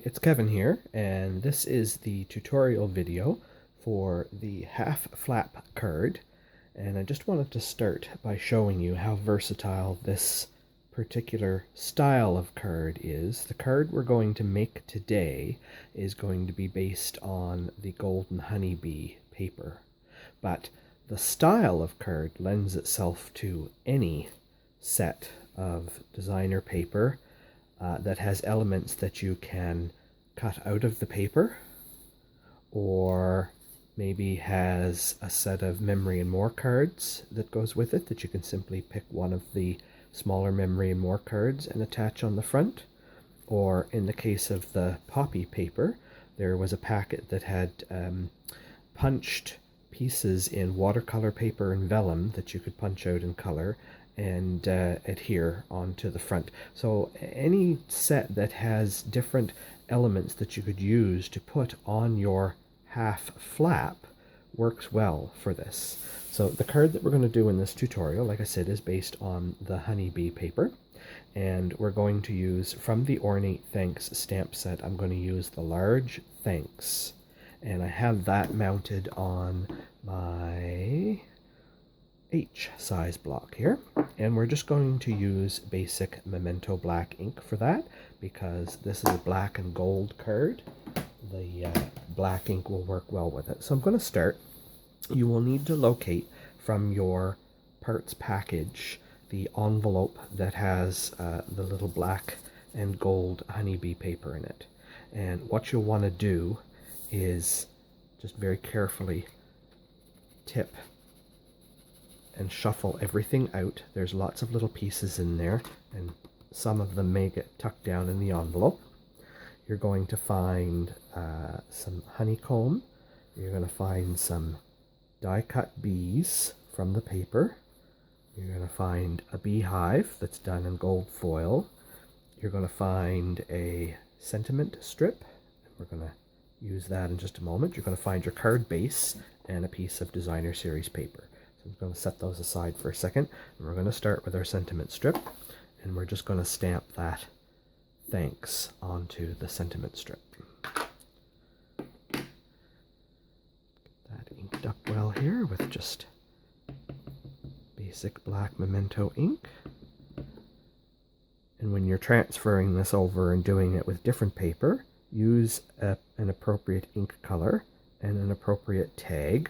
it's Kevin here, and this is the tutorial video for the half flap card. And I just wanted to start by showing you how versatile this particular style of card is. The card we're going to make today is going to be based on the Golden Honeybee paper, but the style of card lends itself to any set of designer paper that has elements that you can cut out of the paper, or maybe has a set of Memory and More cards that goes with it that you can simply pick one of the smaller Memory and More cards and attach on the front. Or in the case of the Poppy paper, there was a packet that had punched pieces in watercolor paper and vellum that you could punch out in color and adhere onto the front. So any set that has different elements that you could use to put on your half flap works well for this. So the card that we're going to do in this tutorial, like I said, is based on the Honeybee paper, and we're going to use from the Ornate Thanks stamp set. I'm going to use the large Thanks, and I have that mounted on my H size block here, and we're just going to use basic Memento black ink for that because this is a black and gold card. The black ink will work well with it. So I'm going to start. You will need to locate from your parts package the envelope that has the little black and gold Honeybee paper in it. And what you'll want to do is just very carefully tip and shuffle everything out. There's lots of little pieces in there, and some of them may get tucked down in the envelope. You're going to find some honeycomb. You're going to find some die-cut bees from the paper. You're going to find a beehive that's done in gold foil. You're going to find a sentiment strip. We're going to use that in just a moment. You're going to find your card base and a piece of designer series paper. So I'm going to set those aside for a second. And we're going to start with our sentiment strip, and we're just going to stamp that Thanks onto the sentiment strip. Get that inked up well here with just basic black Memento ink. And when you're transferring this over and doing it with different paper, use an appropriate ink color and an appropriate tag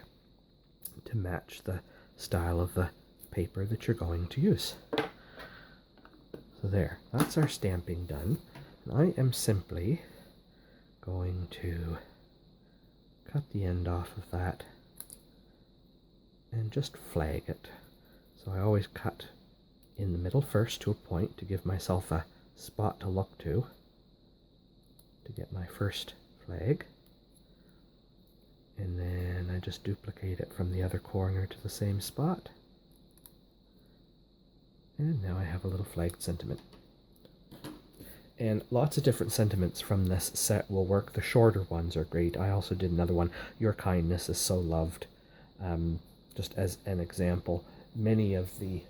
to match the style of the paper that you're going to use. So there, that's our stamping done. And I am simply going to cut the end off of that and just flag it. So I always cut in the middle first to a point to give myself a spot to look to get my first flag. And then I just duplicate it from the other corner to the same spot. And now I have a little flagged sentiment. And lots of different sentiments from this set will work. The shorter ones are great. I also did another one, Your Kindness is So Loved. Just as an example, many of the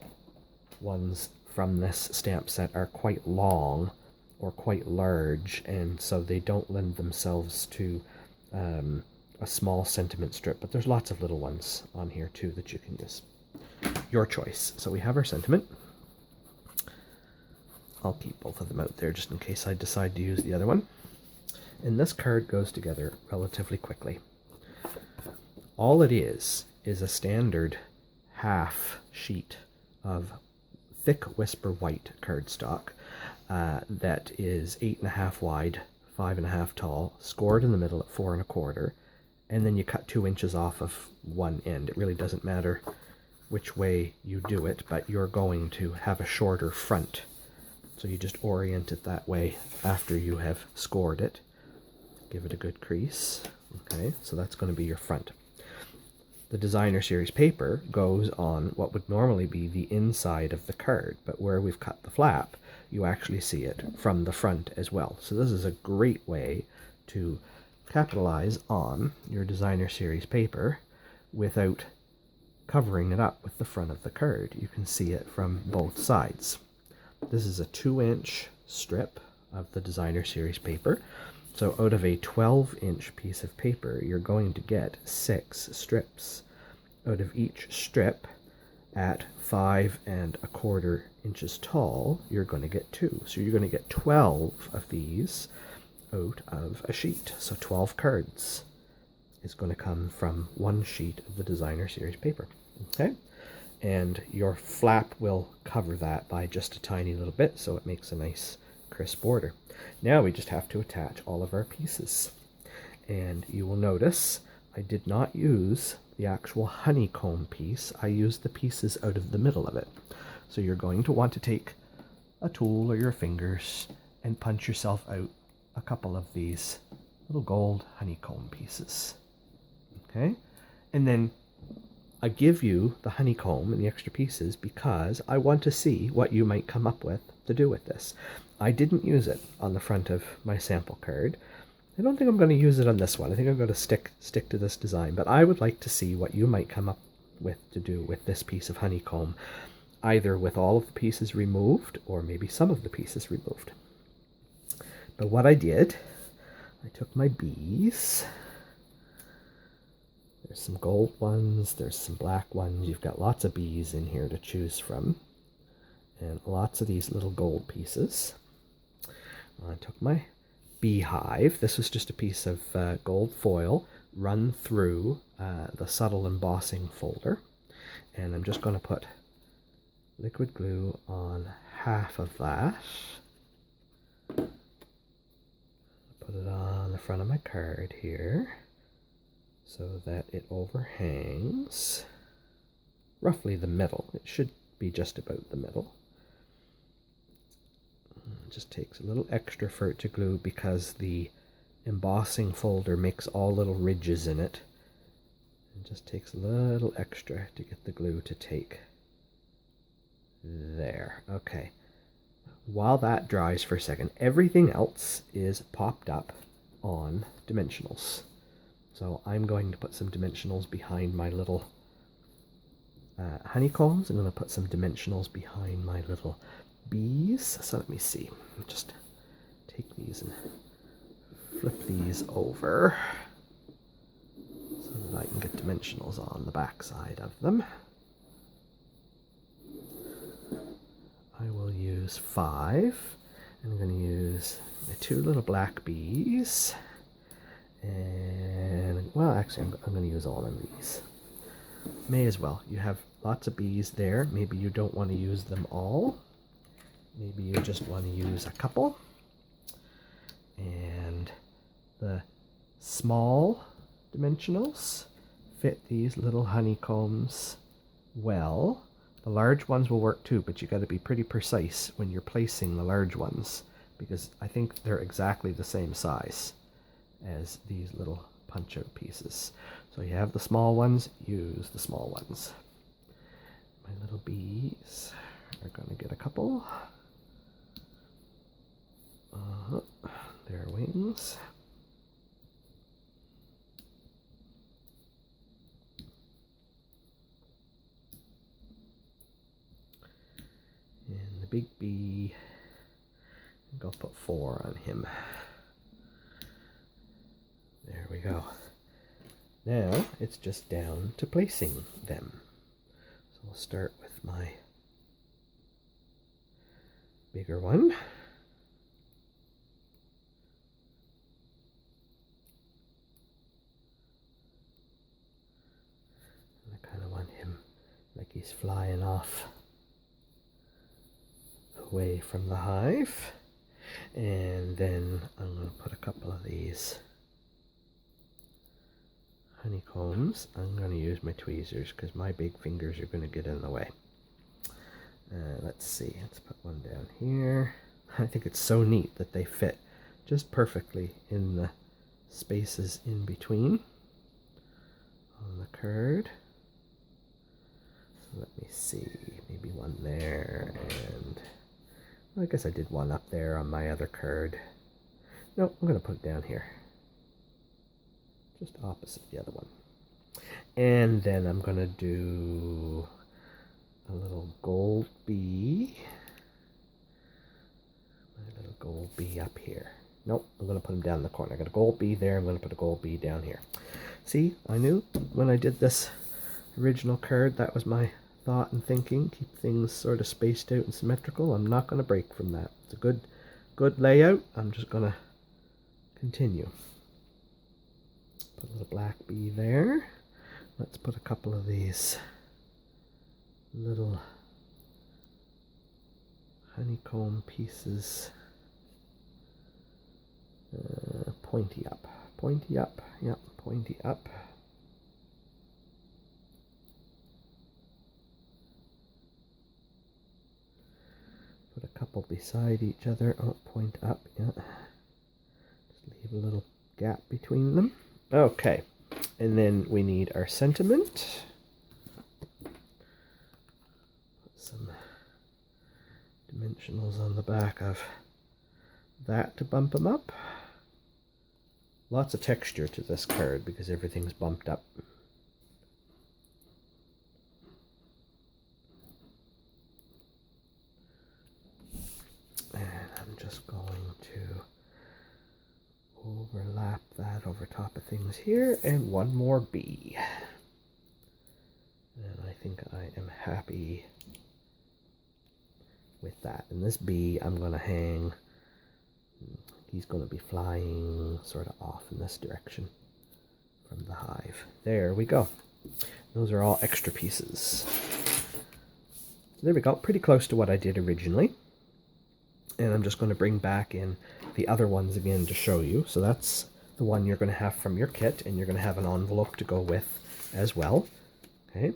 ones from this stamp set are quite long or quite large, and so they don't lend themselves to a small sentiment strip, but there's lots of little ones on here too that you can use. Your choice. So we have our sentiment. I'll keep both of them out there just in case I decide to use the other one. And this card goes together relatively quickly. All it is a standard half sheet of thick Whisper White cardstock that is 8.5 wide, 5.5 tall, scored in the middle at 4 1/4, and then you cut 2 inches off of one end. It really doesn't matter which way you do it, but you're going to have a shorter front. So you just orient it that way after you have scored it. Give it a good crease. Okay, so that's going to be your front. The designer series paper goes on what would normally be the inside of the card, but where we've cut the flap, you actually see it from the front as well. So this is a great way to capitalize on your designer series paper without covering it up with the front of the card. You can see it from both sides. This is a 2-inch strip of the designer series paper, So out of a 12-inch piece of paper, you're going to get 6 strips. Out of each strip, at 5¼ inches tall, you're going to get 2. So you're going to get 12 of these out of a sheet. So 12 cards is going to come from one sheet of the Designer Series paper. Okay? And your flap will cover that by just a tiny little bit, so it makes a nice crisp border. Now we just have to attach all of our pieces. And you will notice I did not use the actual honeycomb piece. I used the pieces out of the middle of it. So you're going to want to take a tool or your fingers and punch yourself out a couple of these little gold honeycomb pieces. Okay? And then I give you the honeycomb and the extra pieces because I want to see what you might come up with to do with this. I didn't use it on the front of my sample card. I don't think I'm going to use it on this one. I think I'm going to stick to this design, but I would like to see what you might come up with to do with this piece of honeycomb, either with all of the pieces removed or maybe some of the pieces removed. But what I did, I took my bees. There's some gold ones, there's some black ones. You've got lots of bees in here to choose from, and lots of these little gold pieces. I took my beehive. This was just a piece of gold foil run through the subtle embossing folder, and I'm just going to put liquid glue on half of that. Put it on the front of my card here so that it overhangs roughly the middle. It should be just about the middle. It just takes a little extra for it to glue because the embossing folder makes all little ridges in it. It just takes a little extra to get the glue to take. There. Okay. While that dries for a second, everything else is popped up on dimensionals. So I'm going to put some dimensionals behind my little honeycombs. I'm going to put some dimensionals behind my little bees. So let me see. Just take these and flip these over so that I can get dimensionals on the back side of them. I will use 5. I'm going to use my 2 little black bees. And, well, actually, I'm going to use all of these. May as well. You have lots of bees there. Maybe you don't want to use them all. Maybe you just want to use a couple. And the small dimensionals fit these little honeycombs well. The large ones will work too, but you got to be pretty precise when you're placing the large ones because I think they're exactly the same size as these little punch-out pieces. So you have the small ones, use the small ones. My little bees are going to get a couple. Their wings. And the big bee, I think I'll put 4 on him. There we go. Now it's just down to placing them. So we'll start with my bigger one. And I kind of want him like he's flying off away from the hive. And then I'm going to put a couple of these honeycombs. I'm going to use my tweezers because my big fingers are going to get in the way. Let's see, let's put one down here. I think it's so neat that they fit just perfectly in the spaces in between on the card. So let me see, maybe one there, and well, I guess I did one up there on my other card. No, I'm going to put it down here, just opposite the other one. And then I'm going to do a little gold bee. My little gold bee up here. Nope, I'm going to put them down in the corner. I got a gold bee there. I'm going to put a gold bee down here. See, I knew when I did this original card, that was my thought and thinking. Keep things sort of spaced out and symmetrical. I'm not going to break from that. It's a good layout. I'm just going to continue. Put a little black bee there. Let's put a couple of these little honeycomb pieces pointy up, yep, pointy up. Put a couple beside each other. Oh, point up, yeah. Just leave a little gap between them. Okay, and then we need our sentiment. Put some dimensionals on the back of that to bump them up. Lots of texture to this card because everything's bumped up. And I'm just going to overlap that over top of things here, and one more bee. And I think I am happy with that. And this bee I'm going to hang. He's going to be flying sort of off in this direction from the hive. There we go. Those are all extra pieces. So there we go. Pretty close to what I did originally. And I'm just going to bring back in the other ones again to show you. So that's the one you're going to have from your kit, and you're going to have an envelope to go with as well. Okay.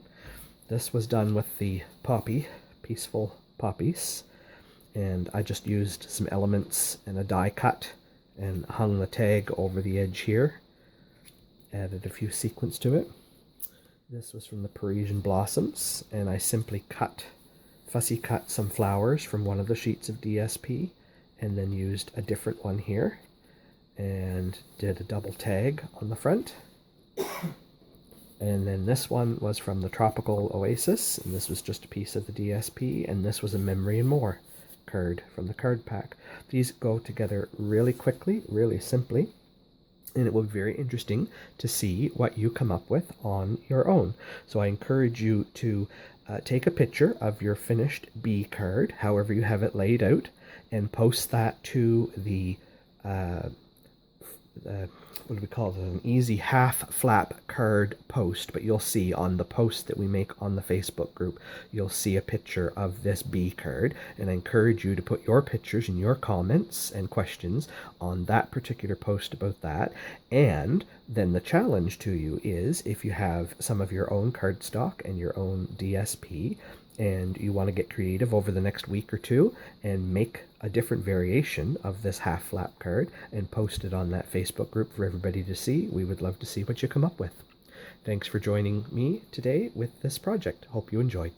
This was done with the poppy, Peaceful Poppies. And I just used some elements and a die cut and hung the tag over the edge here. Added a few sequins to it. This was from the Parisian Blossoms, and I simply fussy cut some flowers from one of the sheets of DSP, and then used a different one here, and did a double tag on the front. And then this one was from the Tropical Oasis, and this was just a piece of the DSP, and this was a Memory and More card from the card pack. These go together really quickly, really simply, and it will be very interesting to see what you come up with on your own. So I encourage you to take a picture of your finished bee card, however you have it laid out, and post that to the what do we call it, an easy half flap card post. But you'll see on the post that we make on the Facebook group, you'll see a picture of this bee card, and I encourage you to put your pictures and your comments and questions on that particular post about that. And then the challenge to you is, if you have some of your own cardstock and your own DSP, and you want to get creative over the next week or two and make a different variation of this half flap card and post it on that Facebook group for everybody to see, we would love to see what you come up with. Thanks for joining me today with this project. Hope you enjoyed.